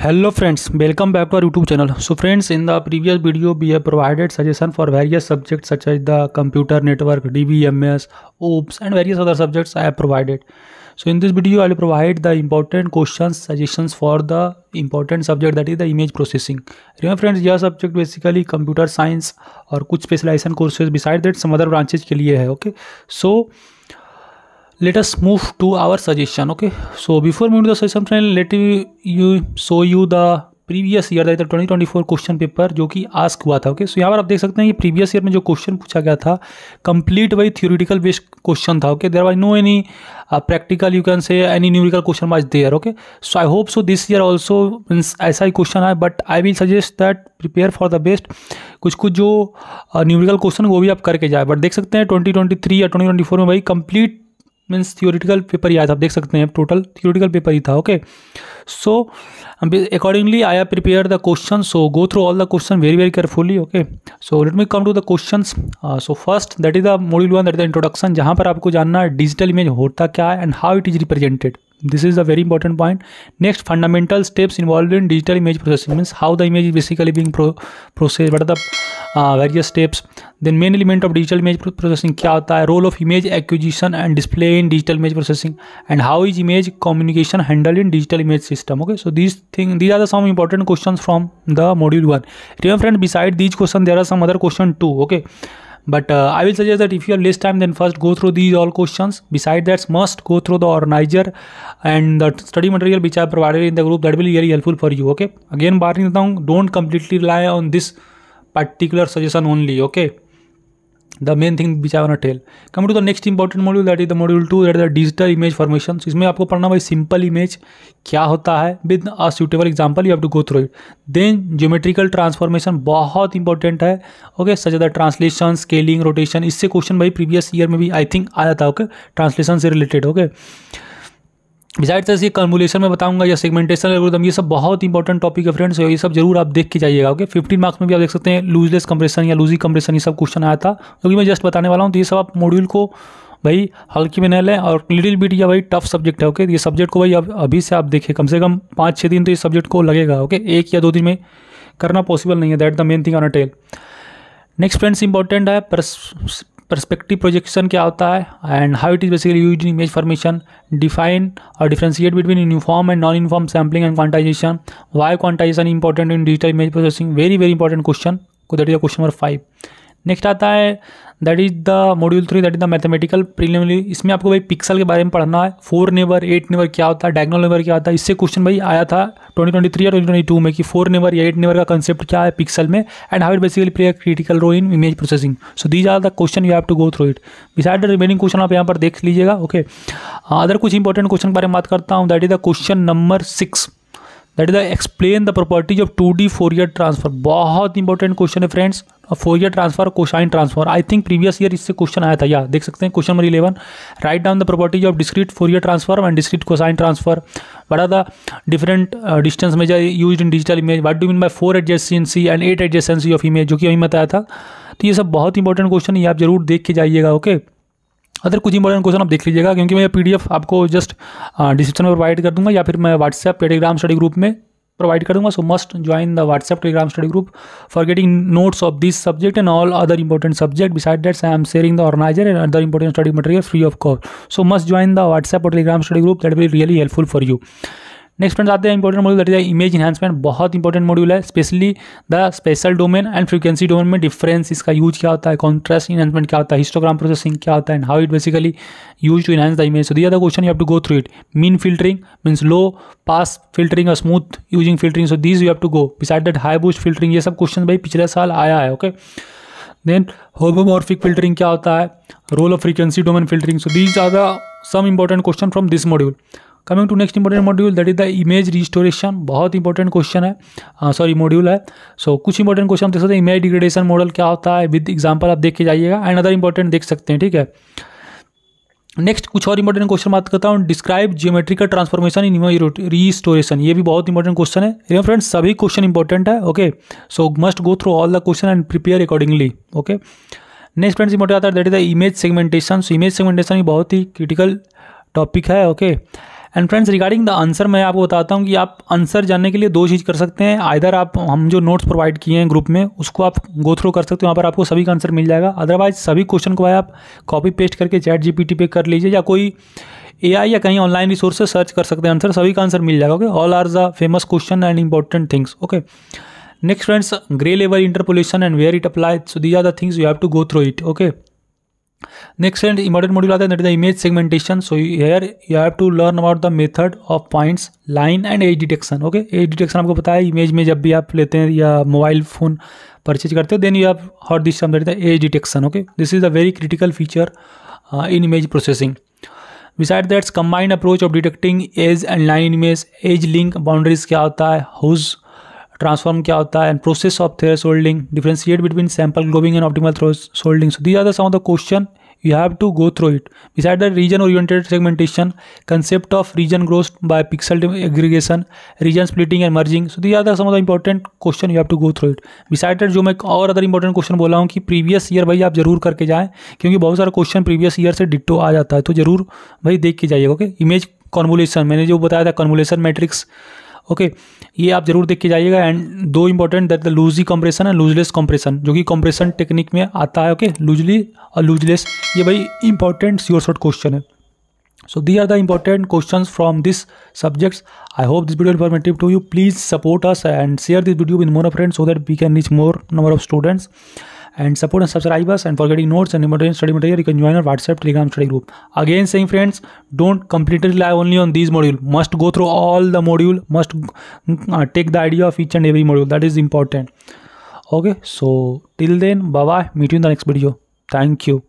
Hello friends, welcome back to our YouTube channel. So friends, in the previous video we have provided suggestion for various subjects such as the computer network, DBMS, OOPS and various other subjects I have provided. So in this video I will provide the important questions suggestions for the important subject, that is the image processing. Remember friends, यह subject basically computer science और कुछ specialization courses beside that some other branches के लिए है. Okay, so let us move to our suggestion. Okay, so before moving to the suggestion friend, let you show you the previous year, that 2024 question paper जो कि ask हुआ था. Okay, सो यहाँ पर आप देख सकते हैं कि प्रीवियस ईयर में जो क्वेश्चन पूछा गया था कंप्लीट वही थ्योरेटिकल बेस्ड क्वेश्चन था. Okay, there was no any practical, you can say any numerical question was there. Okay, so I hope so this year also means ऐसा ही क्वेश्चन है, but I will suggest that prepare for the best. कुछ जो numerical question वो भी आप करके जाए. बट देख सकते हैं 2023 या 2024 में भाई कंप्लीट मीन्स थियोरिटिकल पेपर ही आया था. आप देख सकते हैं टोटल थियोरिटिकल पेपर ही था. Okay, so accordingly I have prepared the questions, so go through all the question very carefully. Okay, so let me come to the questions. So first, that is the module 1, that is the introduction, जहाँ पर आपको जानना है digital image होता क्या है and how it is represented. This is a very important point. Next, fundamental steps involved in digital image processing, means how the image is basically being processed, what are the various steps. Then main element of digital image processing क्या होता है, role of image acquisition and display in digital image processing, and how is image communication handled in digital image system. Okay, so these are the some important questions from the module 1. Remember friend, beside these questions there are some other question too. Okay, but I will suggest that if you have less time, then first go through these all questions. Besides that, must go through the organizer and the study material which I have provided in the group. That will be very helpful for you. Okay, again barring down, don't completely rely on this particular suggestion only. Okay, the main thing which I want to tell. Coming to the next important module, that is the module 2, that is the digital image formation. So इसमें आपको पढ़ना भाई simple image क्या होता है with a suitable example, you have to go through it. Then geometrical transformation बहुत important है. Okay, such the translation, scaling, rotation, इससे क्वेश्चन भाई प्रीवियस ईयर में भी आई थिंक आया था. ओके, ट्रांसलेशन से रिलेटेड. ओके, बिसाइड्स ऐसे कन्वोल्यूशन में बताऊंगा या सेगमेंटेशन एल्गोरिथम, ये सब बहुत इंपॉर्टेंट टॉपिक है फ्रेंड्स. ये सब जरूर आप देख के जाइएगा. ओके, 15 मार्क्स में भी आप देख सकते हैं लूजलेस कंप्रेशन या लूजी कंप्रेशन, ये सब क्वेश्चन आया था जो कि मैं जस्ट बताने वाला हूँ. तो ये सब आप मॉड्यूल को भाई हल्की में न लें और लिटिल बिट या भाई टफ सब्जेक्ट है. ओके, ये सब्जेक्ट को भाई अभी से आप देखें, कम से कम 5-6 दिन तो ये सब्जेक्ट को लगेगा. ओके, 1 या 2 दिन में करना पॉसिबल नहीं है. That the main thing on a tail. Next friends important है पर्सपेक्टिव प्रोजेक्शन क्या होता है and how it is basically used in image formation, define और differentiate between uniform and non uniform sampling and quantization, why quantization important in digital image processing. Very important question, that is question number 5. Next आता है that is the module 3, that is the mathematical preliminary. इसमें आपको भाई pixel के बारे में पढ़ना है. 4 नेबर 8 नेबर क्या होता है, डायगोनल नेबर क्या होता है. इससे क्वेश्चन भाई आया था 2023 या 2022 में कि 4 नेबर या 8 नेबर का कंसेप्ट क्या है पिक्सल में and how it basically play a critical role in image processing. So these are the question you have to go through it. Beside the remaining question आप यहाँ पर देख लीजिएगा. ओके, अदर कुछ इंपॉर्टेंट क्वेश्चन के बारे में बात करता हूँ. That is the question number 6, that is the explain the properties of 2D Fourier transfer. बहुत इंपॉर्टेंट क्वेश्चन है friends. Fourier transfer, cosine transfer, I think previous year इससे क्वेश्चन आया था. या देख सकते हैं question number 11, write down the properties of discrete Fourier transfer and discrete cosine transfer. What are the different distance measure used in digital image, what do mean by 4 adjacency and 8 adjacency of image, जो कि अभी बताया था. तो ये सब बहुत important question, ये आप जरूर देख के जाइएगा. ओके, अदर कुछ इंपॉर्टेंट क्वेश्चन आप देख लीजिएगा, क्योंकि मैं PDF आपको जस्ट डिस्क्रिप्शन में प्रोवाइड कर दूंगा या फिर मैं व्हाट्सएप टेलीग्राम स्टडी ग्रुप में प्रोवाइड कर दूंगा. So must join the WhatsApp Telegram study group for getting notes of this subject and all other important subject. Beside that I am sharing the organizer and other important study material free of cost. So must join the WhatsApp और Telegram study group, that will really helpful for you. Next friends आते हैं important module, that is image enhancement. बहुत important module है, specially the special domain and frequency domain में difference, इसका use क्या होता है, कॉन्ट्रास्ट इनहांसमेंट क्या होता है, हिस्टोग्राम प्रोसेसिंग क्या होता है and how it basically use to enhance the image. So this are the question you have to go through it. Mean filtering means low pass filtering और smooth using filtering. So this you have to go. Beside that high boost filtering, ये सब question भाई पिछले साल आया है. Okay, then homomorphic filtering क्या होता है, role of frequency domain filtering. So these are the some important question from this module. Coming to next important module, that is the image restoration. बहुत इंपॉर्टेंट क्वेश्चन है, sorry module है. So कुछ important question देख सकते हैं. Image degradation model क्या होता है विद एग्जांपल आप देख के जाइएगा एंड अदर इंपॉर्टेंट देख सकते हैं. ठीक है, नेक्स्ट कुछ और इंपॉर्टेंट क्वेश्चन बात करता हूँ. Describe geometrical transformation in image restoration. ये भी बहुत इंपॉर्टेंट क्वेश्चन है फ्रेंड्स, सभी क्वेश्चन इंपॉर्टेंट है. Okay, so must go through all the question and prepare accordingly. Okay, next friends important आता है that is the image segmentation. So image segmentation भी बहुत ही क्रिटिकल टॉपिक है. Okay, and friends regarding the answer मैं आपको बताता हूँ कि आप आंसर जानने के लिए दो चीज़ कर सकते हैं। आइदर आप हम जो नोट्स प्रोवाइड किए हैं ग्रुप में उसको आप गो थ्रू कर सकते हो, वहाँ पर आपको सभी का आंसर मिल जाएगा। अदरवाइज सभी क्वेश्चन को आप कॉपी पेस्ट करके चैट जीपीटी पे कर लीजिए या कोई AI या कहीं ऑनलाइन रिसोर्स से सर्च कर सकते हैं, आंसर सभी का आंसर मिल जाएगा। Okay, all are the famous question and important things. Okay, next friends, gray level interpolation and where it apply, so these are the things you have to go through it. Okay, next and important module आता है that is the image segmentation. So here you have to learn about the method of points, line and age detection. Okay, age detection आपको पता है image में जब भी आप लेते हैं या मोबाइल फ़ोन परचेज करते हो, then you have heard this term that is the age detection. Okay, this is a very critical feature in image processing. Besides that, combined approach of detecting age and line image, age link boundaries क्या होता है, whose transform क्या होता है, and process of thresholding, differentiate between sample globing and optimal thresholding. So these are the some of the question you have to go through it. Besides that, region oriented segmentation, concept of region growth by pixel aggregation, region splitting and merging. So these are the some of the important question you have to go through it. Besides that, जो मैं और other important question बोला हूँ कि previous year भाई आप जरूर करके जाएं, क्योंकि बहुत सारा क्वेश्चन प्रीवियस ईयर से डिट्टो आ जाता है, तो जरूर भाई देख के जाइएगा. ओके, इमेज कॉन्वोल्यूशन मैंने जो बताया था, कॉन्वोल्यूशन मैट्रिक्स, ओके ये आप जरूर देख के जाइएगा. एंड दो important that the lossy compression and lossless compression, जो कि कंप्रेशन टेक्निक में आता है. ओके, लूजली और लूजलेस, ये भाई इंपॉर्टेंट श्योर शॉर्ट क्वेश्चन है. So these are the important questions from this subjects. I hope this video is informative to you. Please support us and share this video with more friends so that we can reach more number of students. And support and subscribe us. And for getting notes and important study material, you can join our WhatsApp Telegram study group. Again saying friends, don't completely rely only on these module. Must go through all the module. Must take the idea of each and every module. That is important. Okay, so till then, bye bye. Meet you in the next video. Thank you.